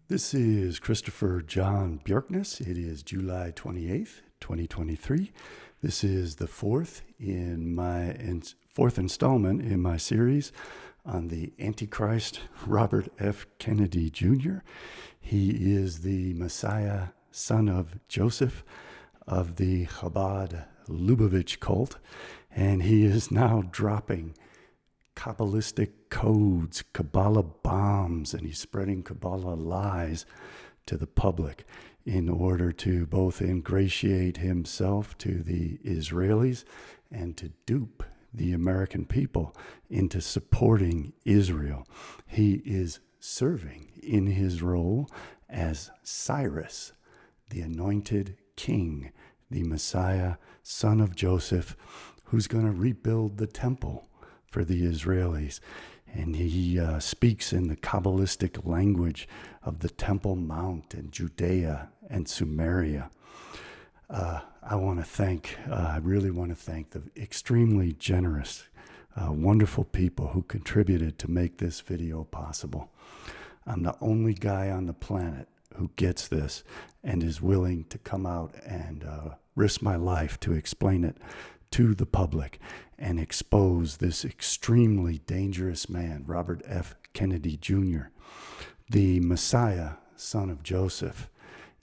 This is Christopher John Björkness. It is July 28th, 2023. This is the fourth installment in my series on the Antichrist, Robert F. Kennedy Jr. He is the Messiah, son of Joseph, of the Chabad Lubavitch cult, and he is now dropping Kabbalistic codes, Kabbalah bombs, and he's spreading Kabbalah lies to the public in order to both ingratiate himself to the Israelis and to dupe the American people into supporting Israel. He is serving in his role as Cyrus, the anointed king, the Messiah, son of Joseph, who's going to rebuild the temple for the Israelis. And he speaks in the Kabbalistic language of the Temple Mount and Judea and Sumeria. I really want to thank the extremely generous, wonderful people who contributed to make this video possible. I'm the only guy on the planet who gets this and is willing to come out and risk my life to explain it to the public and expose this extremely dangerous man, Robert F. Kennedy Jr. The Messiah, son of Joseph,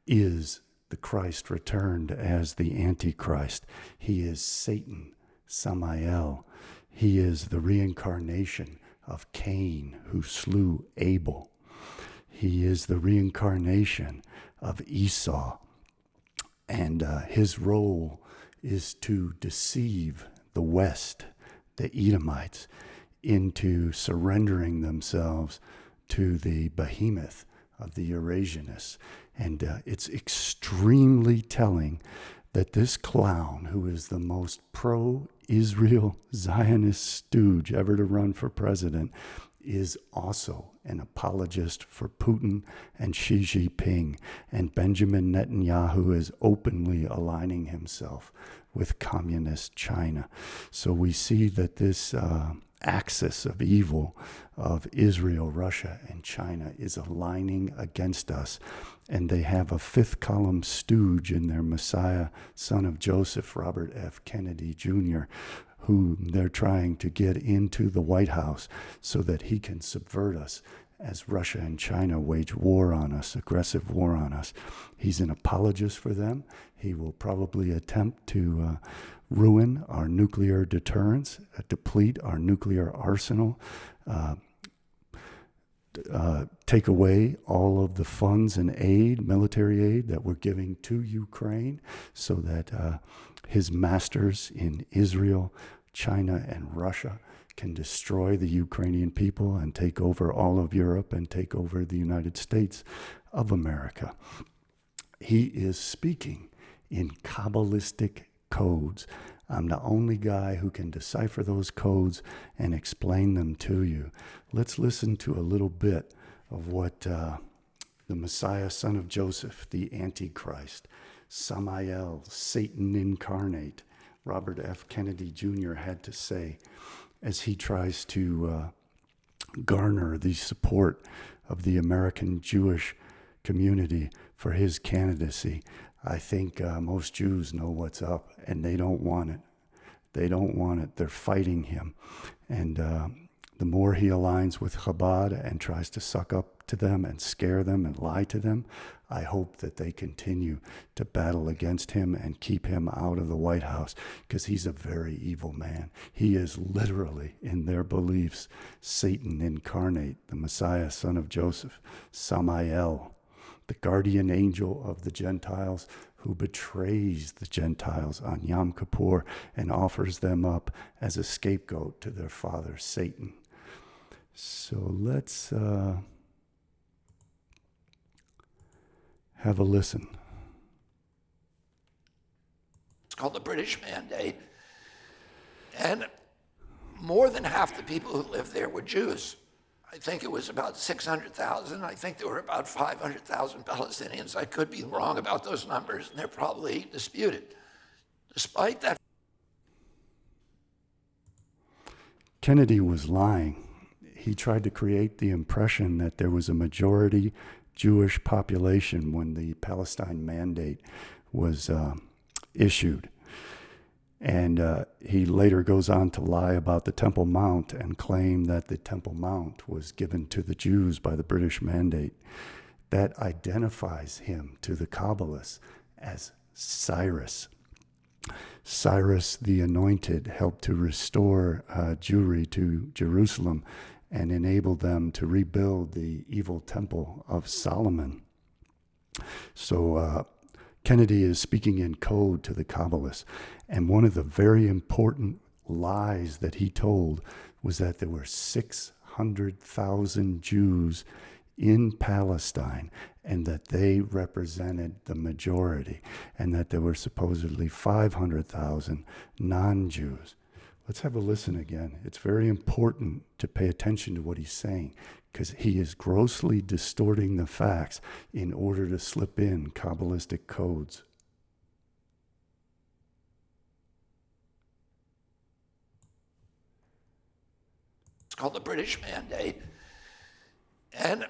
is the Christ returned as the Antichrist. He is Satan, Samael. He is the reincarnation of Cain, who slew Abel. He is the reincarnation of Esau. And his role is to deceive the West, the Edomites, into surrendering themselves to the behemoth of the Eurasianists. And it's extremely telling that this clown, who is the most pro-Israel Zionist stooge ever to run for president, is also an apologist for Putin and Xi Jinping, and Benjamin Netanyahu is openly aligning himself with communist China. So we see that this axis of evil of Israel, Russia, and China is aligning against us, and they have a fifth column stooge in their Messiah, son of Joseph, Robert F. Kennedy Jr., who they're trying to get into the White House so that he can subvert us as Russia and China wage war on us, aggressive war on us. He's an apologist for them. He will probably attempt to ruin our nuclear deterrence, deplete our nuclear arsenal, take away all of the funds and aid, military aid that we're giving to Ukraine so that his masters in Israel, China, and Russia can destroy the Ukrainian people and take over all of Europe and take over the United States of America. He is speaking in Kabbalistic codes. I'm the only guy who can decipher those codes and explain them to you. Let's listen to a little bit of what the Messiah, son of Joseph, the Antichrist, Samael, Satan incarnate, Robert F. Kennedy Jr. had to say as he tries to garner the support of the American Jewish community for his candidacy. I think most Jews know what's up, and they don't want it. They don't want it. They're fighting him. And the more he aligns with Chabad and tries to suck up to them and scare them and lie to them, I hope that they continue to battle against him and keep him out of the White House, because he's a very evil man. He is literally, in their beliefs, Satan incarnate, the Messiah, son of Joseph, Samael, the guardian angel of the Gentiles, who betrays the Gentiles on Yom Kippur and offers them up as a scapegoat to their father, Satan. So let's have a listen. It's called the British Mandate. And more than half the people who lived there were Jews. I think it was about 600,000. I think there were about 500,000 Palestinians. I could be wrong about those numbers, and they're probably disputed. Despite that, Kennedy was lying. He tried to create the impression that there was a majority Jewish population when the Palestine Mandate was issued. And he later goes on to lie about the Temple Mount and claim that the Temple Mount was given to the Jews by the British Mandate. That identifies him to the Kabbalists as Cyrus. Cyrus the Anointed helped to restore Jewry to Jerusalem and enabled them to rebuild the evil temple of Solomon. So Kennedy is speaking in code to the Kabbalists. And one of the very important lies that he told was that there were 600,000 Jews in Palestine and that they represented the majority and that there were supposedly 500,000 non-Jews. Let's have a listen again. It's very important to pay attention to what he's saying because he is grossly distorting the facts in order to slip in Kabbalistic codes. It's called the British Mandate. And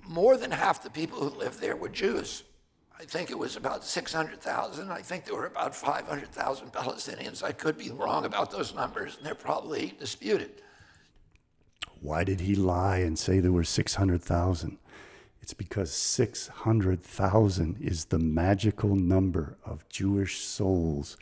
more than half the people who lived there were Jews. I think it was about 600,000. I think there were about 500,000 Palestinians. I could be wrong about those numbers, and they're probably disputed. Why did he lie and say there were 600,000? It's because 600,000 is the magical number of Jewish souls,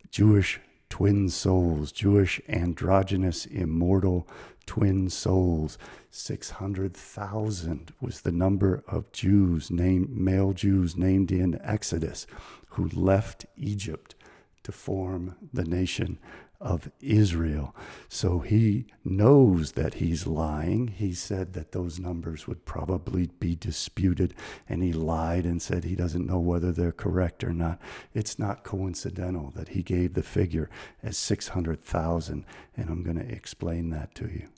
Jewish twin souls, Jewish androgynous immortal twin souls. 600,000 was the number of Jews, male Jews named in Exodus, who left Egypt to form the nation of Israel. So he knows that he's lying. He said that those numbers would probably be disputed, and he lied and said he doesn't know whether they're correct or not. It's not coincidental that he gave the figure as 600,000, and I'm going to explain that to you.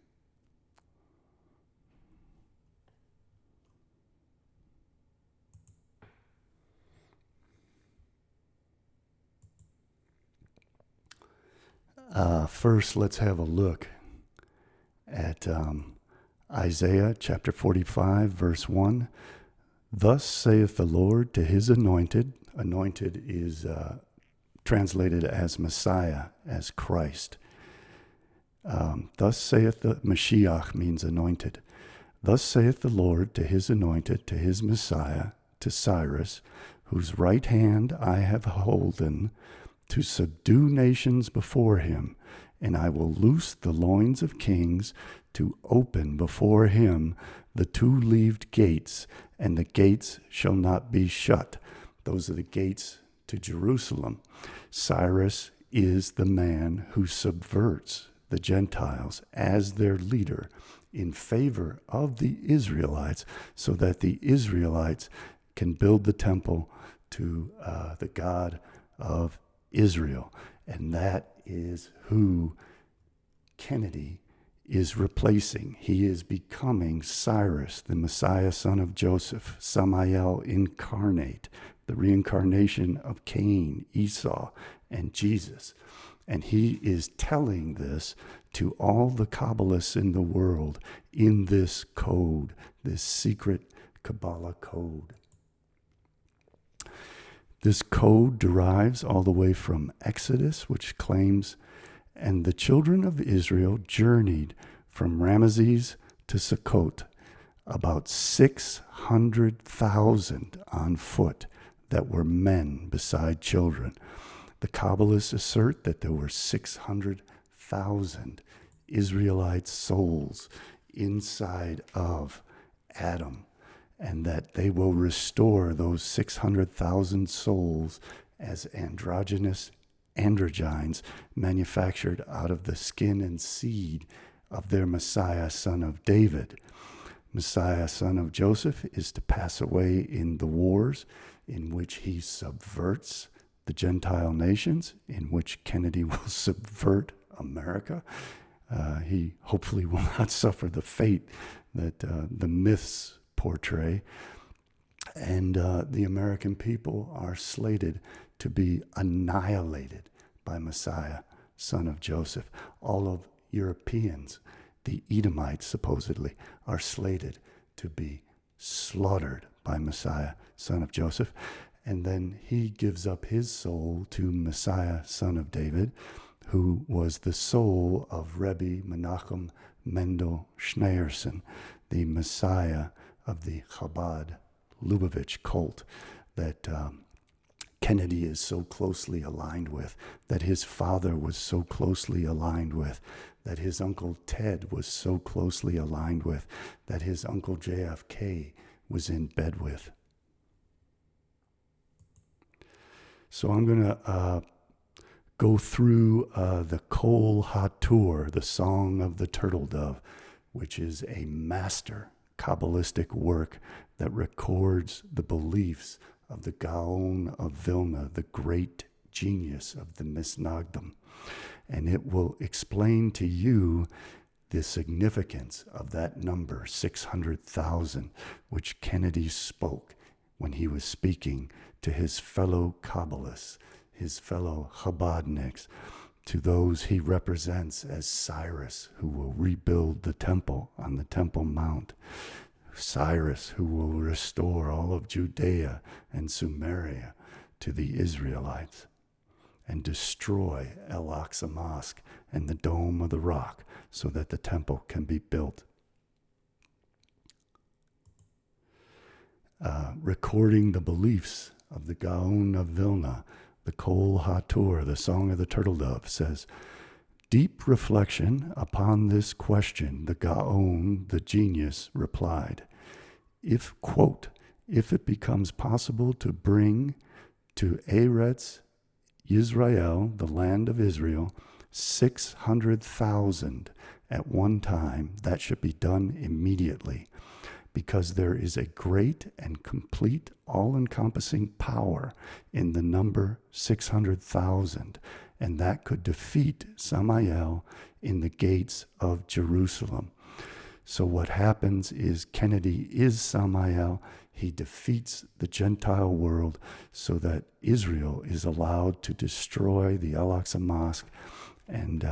First, let's have a look at Isaiah chapter 45, verse 1. Thus saith the Lord to his anointed. Anointed is translated as Messiah, as Christ. Thus saith the Mashiach means anointed. Thus saith the Lord to his anointed, to his Messiah, to Cyrus, whose right hand I have holden, to subdue nations before him, and I will loose the loins of kings, to open before him the two-leaved gates, and the gates shall not be shut. Those are the gates to Jerusalem. Cyrus is the man who subverts the Gentiles as their leader in favor of the Israelites, so that the Israelites can build the temple to the God of Israel. And that is who Kennedy is replacing. He is becoming Cyrus, the Messiah, son of Joseph, Samael incarnate, the reincarnation of Cain, Esau, and Jesus. And he is telling this to all the Kabbalists in the world in this code, this secret Kabbalah code. This code derives all the way from Exodus, which claims, and the children of Israel journeyed from Ramesses to Sukkot, about 600,000 on foot that were men beside children. The Kabbalists assert that there were 600,000 Israelite souls inside of Adam, and that they will restore those 600,000 souls as androgynes manufactured out of the skin and seed of their Messiah, son of David. Messiah, son of Joseph, is to pass away in the wars in which he subverts the Gentile nations, in which Kennedy will subvert America. He hopefully will not suffer the fate that the myths portray. And the American people are slated to be annihilated by Messiah, son of Joseph. All of Europeans, the Edomites supposedly, are slated to be slaughtered by Messiah, son of Joseph. And then he gives up his soul to Messiah, son of David, who was the soul of Rebbe Menachem Mendel Schneerson, the Messiah of the Chabad Lubavitch cult that Kennedy is so closely aligned with, that his father was so closely aligned with, that his uncle Ted was so closely aligned with, that his uncle JFK was in bed with. So I'm going to go through the Kol HaTur, the Song of the Turtle Dove, which is a master Kabbalistic work that records the beliefs of the Gaon of Vilna, the great genius of the Misnagdim. And it will explain to you the significance of that number, 600,000, which Kennedy spoke when he was speaking to his fellow Kabbalists, his fellow Chabadniks, to those he represents as Cyrus, who will rebuild the temple on the Temple Mount. Cyrus, who will restore all of Judea and Sumeria to the Israelites and destroy El-Aqsa Mosque and the Dome of the Rock so that the temple can be built. Recording the beliefs of the Gaon of Vilna, the Kol HaTur, the Song of the Turtle Dove, says, deep reflection upon this question, the Gaon, the genius, replied, if, quote, if it becomes possible to bring to Eretz Israel, the land of Israel, 600,000 at one time, that should be done immediately, because there is a great and complete, all-encompassing power in the number 600,000, and that could defeat Samael in the gates of Jerusalem. So what happens is Kennedy is Samael. He defeats the Gentile world so that Israel is allowed to destroy the Al-Aqsa Mosque and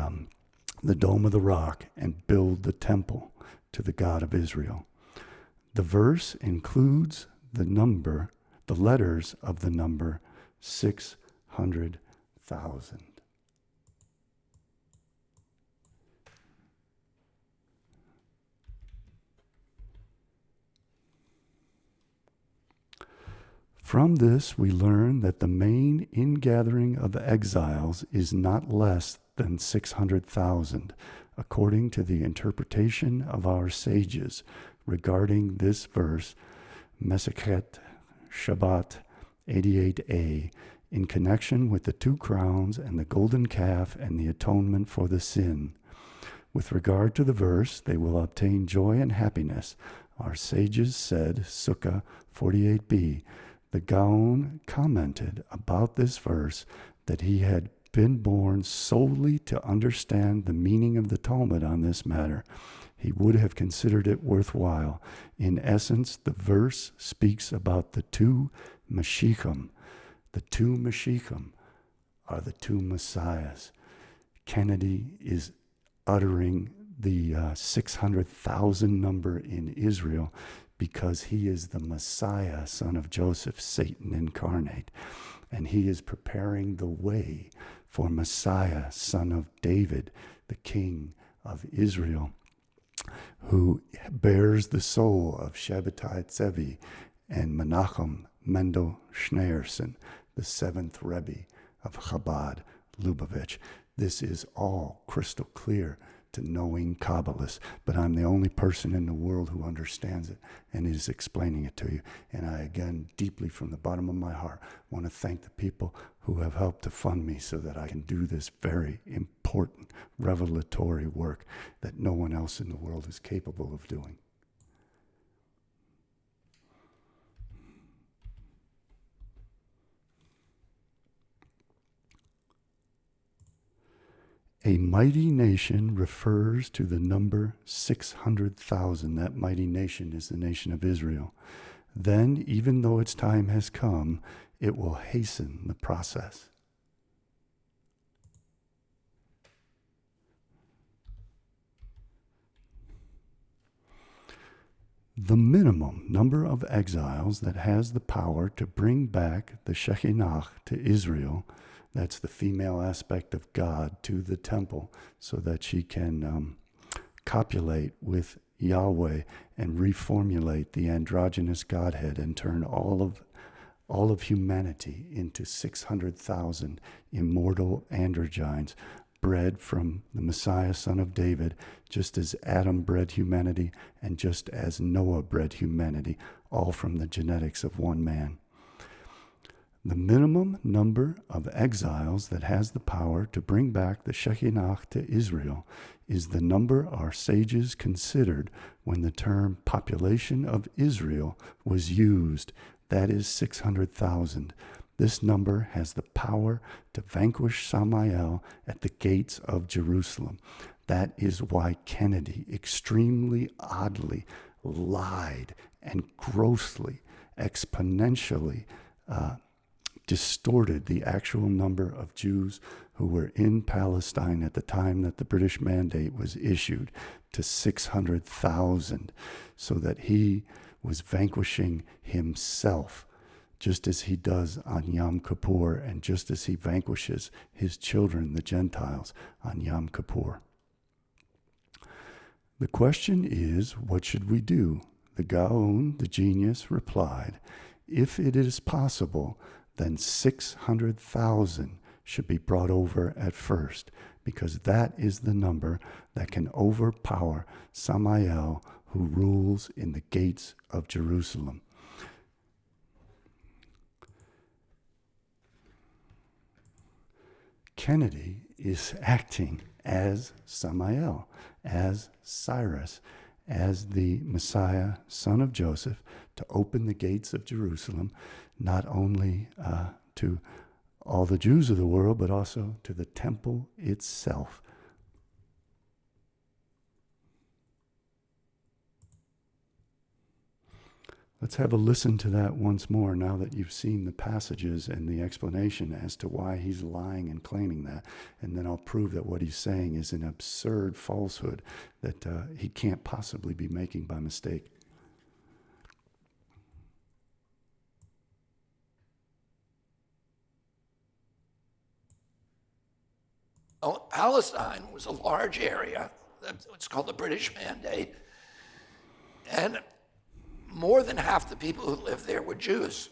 the Dome of the Rock and build the temple to the God of Israel. The verse includes the letters of the number 600,000. From this, we learn that the main ingathering of exiles is not less than 600,000, according to the interpretation of our sages regarding this verse, Mesechet Shabbat 88a, in connection with the 2 crowns and the golden calf and the atonement for the sin. With regard to the verse, they will obtain joy and happiness. Our sages said, Sukkah 48b, the Gaon commented about this verse that he had been born solely to understand the meaning of the Talmud on this matter. He would have considered it worthwhile. In essence, the verse speaks about the 2 Mashiachim. The 2 Mashiachim are the 2 Messiahs. Kennedy is uttering the 600,000 number in Israel because he is the Messiah, son of Joseph, Satan incarnate. And he is preparing the way for Messiah, son of David, the king of Israel, who bears the soul of Shabbatai Tzvi and Menachem Mendel Schneerson, the 7th Rebbe of Chabad Lubavitch. This is all crystal clear to knowing Kabbalists, but I'm the only person in the world who understands it and is explaining it to you. And I, again, deeply from the bottom of my heart, want to thank the people who have helped to fund me so that I can do this very important revelatory work that no one else in the world is capable of doing. A mighty nation refers to the number 600,000. That mighty nation is the nation of Israel. Then, even though its time has come, it will hasten the process. The minimum number of exiles that has the power to bring back the Shekinah to Israel, that's the female aspect of God, to the temple so that she can copulate with Yahweh and reformulate the androgynous Godhead and turn all of humanity into 600,000 immortal androgynes bred from the Messiah, son of David, just as Adam bred humanity and just as Noah bred humanity, all from the genetics of one man. The minimum number of exiles that has the power to bring back the Shekinah to Israel is the number our sages considered when the term population of Israel was used. That is 600,000. This number has the power to vanquish Samael at the gates of Jerusalem. That is why Kennedy extremely oddly lied and grossly, exponentially distorted the actual number of Jews who were in Palestine at the time that the British Mandate was issued to 600,000, so that he was vanquishing himself, just as he does on Yom Kippur, and just as he vanquishes his children, the Gentiles, on Yom Kippur. The question is, what should we do? The Gaon, the genius, replied, if it is possible, then 600,000 should be brought over at first, because that is the number that can overpower Samael, who rules in the gates of Jerusalem. Kennedy is acting as Samael, as Cyrus, as the Messiah, son of Joseph, to open the gates of Jerusalem, not only to all the Jews of the world, but also to the temple itself. Let's have a listen to that once more now that you've seen the passages and the explanation as to why he's lying and claiming that. And then I'll prove that what he's saying is an absurd falsehood that he can't possibly be making by mistake. Well, Palestine was a large area. It's called the British Mandate. And more than half the people who lived there were Jews.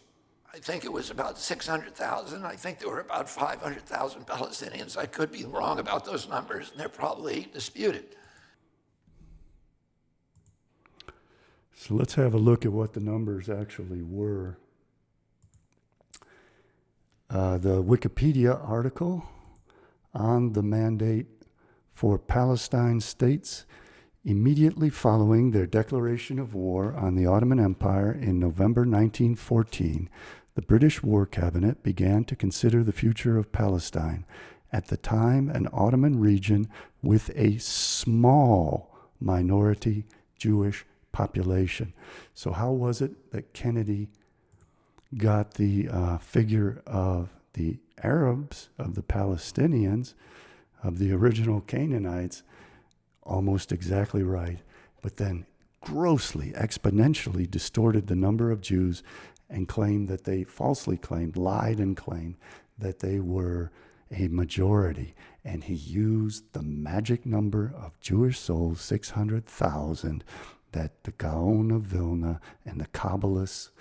I think it was about 600,000. I think there were about 500,000 Palestinians. I could be wrong about those numbers, and they're probably disputed. So let's have a look at what the numbers actually were. The Wikipedia article on the mandate for Palestine states, immediately following their declaration of war on the Ottoman Empire in November 1914, the British War Cabinet began to consider the future of Palestine, at the time an Ottoman region with a small minority Jewish population. So how was it that Kennedy got the figure of the Arabs, of the Palestinians, of the original Canaanites, almost exactly right, but then grossly, exponentially distorted the number of Jews and claimed that they falsely claimed, lied and claimed that they were a majority. And he used the magic number of Jewish souls, 600,000, that the Gaon of Vilna and the Kabbalists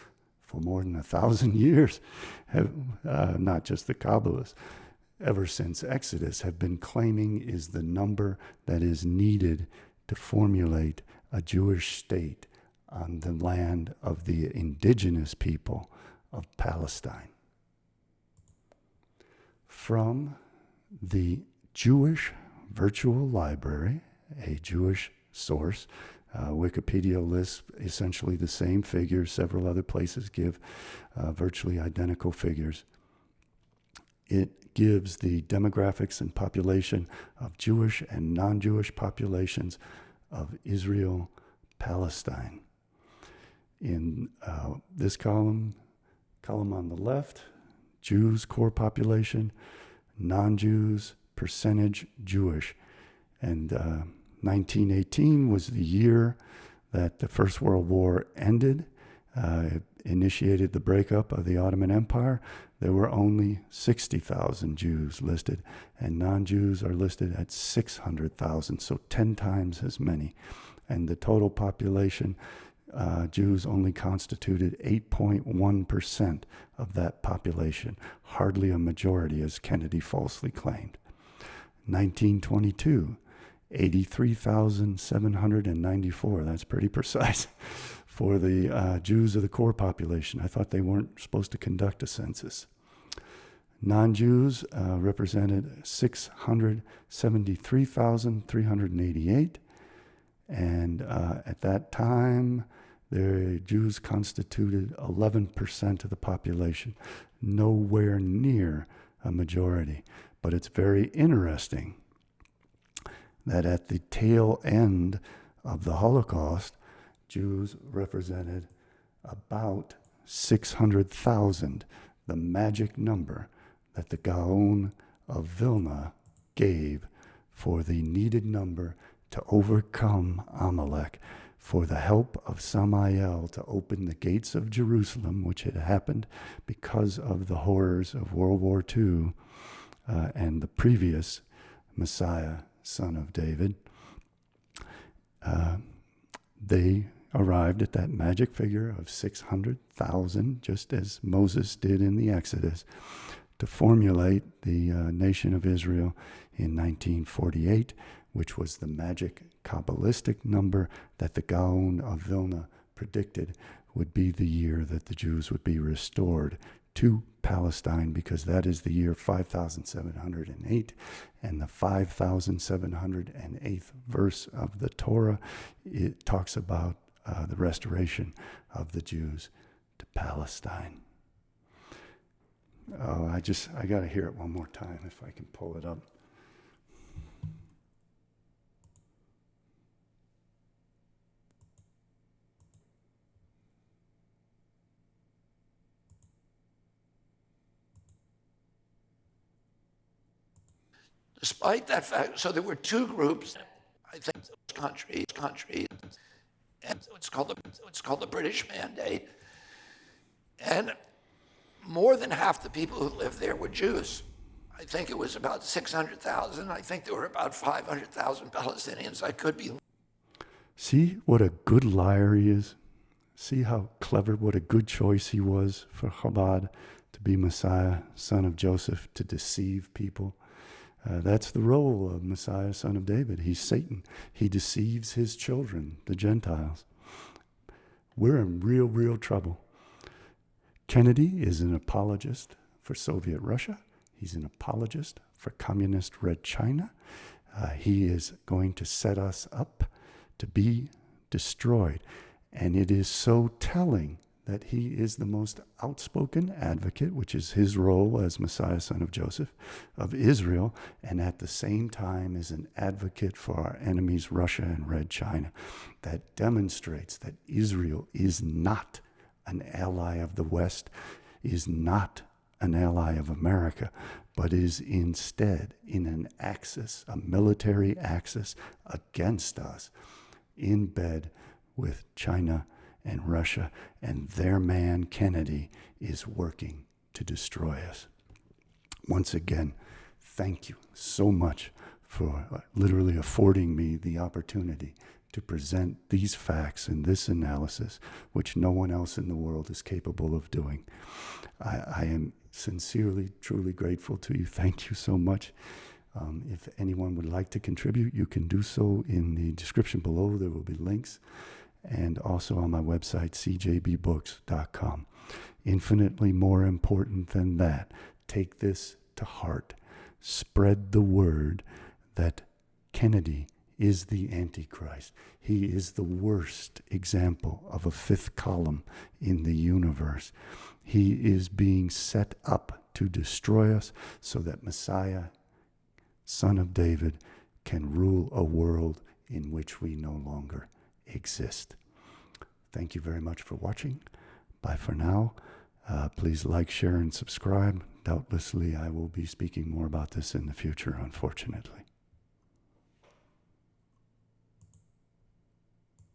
for more than 1,000 years have, not just the Kabbalists, ever since Exodus, have been claiming is the number that is needed to formulate a Jewish state on the land of the indigenous people of Palestine. From the Jewish Virtual Library, a Jewish source, Wikipedia lists essentially the same figures. Several other places give virtually identical figures. It gives the demographics and population of Jewish and non-Jewish populations of Israel, Palestine. In this column on the left, Jews, core population, non-Jews, percentage Jewish. And 1918 was the year that the First World War ended, it initiated the breakup of the Ottoman Empire. There were only 60,000 Jews listed, and non-Jews are listed at 600,000, so 10 times as many. And the total population, Jews only constituted 8.1% of that population, hardly a majority, as Kennedy falsely claimed. 1922, 83,794, that's pretty precise, for the Jews of the core population. I thought they weren't supposed to conduct a census. Non-Jews represented 673,388, and at that time, the Jews constituted 11% of the population, nowhere near a majority. But it's very interesting that at the tail end of the Holocaust, Jews represented about 600,000, the magic number that the Gaon of Vilna gave for the needed number to overcome Amalek, for the help of Samael to open the gates of Jerusalem, which had happened because of the horrors of World War II and the previous Messiah, son of David. They arrived at that magic figure of 600,000, just as Moses did in the Exodus, to formulate the nation of Israel in 1948, which was the magic Kabbalistic number that the Gaon of Vilna predicted would be the year that the Jews would be restored to Palestine, because that is the year 5708, and the 5708th verse of the Torah, it talks about the restoration of the Jews to Palestine. Oh, I got to hear it one more time if I can pull it up. Despite that fact, so there were two groups, I think, countries, and it's called the British Mandate, and more than half the people who lived there were Jews. I think it was about 600,000. I think there were about 500,000 Palestinians. I could be. See what a good liar he is? See how clever, what a good choice he was for Chabad to be Messiah, son of Joseph, to deceive people. That's the role of Messiah, son of David. He's Satan. He deceives his children, the Gentiles. We're in real trouble. Kennedy is an apologist for Soviet Russia. He's an apologist for communist Red China. He is going to set us up to be destroyed. And it is so telling that he is the most outspoken advocate, which is his role as Messiah, son of Joseph, of Israel, and at the same time is an advocate for our enemies, Russia and Red China. That demonstrates that Israel is not an ally of the West, is not an ally of America, but is instead in an axis, a military axis against us, in bed with China and Russia, and their man Kennedy is working to destroy us. Once again, thank you so much for literally affording me the opportunity to present these facts and this analysis, which no one else in the world is capable of doing. I am sincerely, truly grateful to you. Thank you so much. If anyone would like to contribute, you can do so in the description below. There will be links. And also on my website, CJBBooks.com. Infinitely more important than that, take this to heart. Spread the word that Kennedy is the Antichrist. He is the worst example of a fifth column in the universe. He is being set up to destroy us so that Messiah, son of David, can rule a world in which we no longer exist. Thank you very much for watching. Bye for now. Please like, share, and subscribe. Doubtlessly, I will be speaking more about this in the future, unfortunately.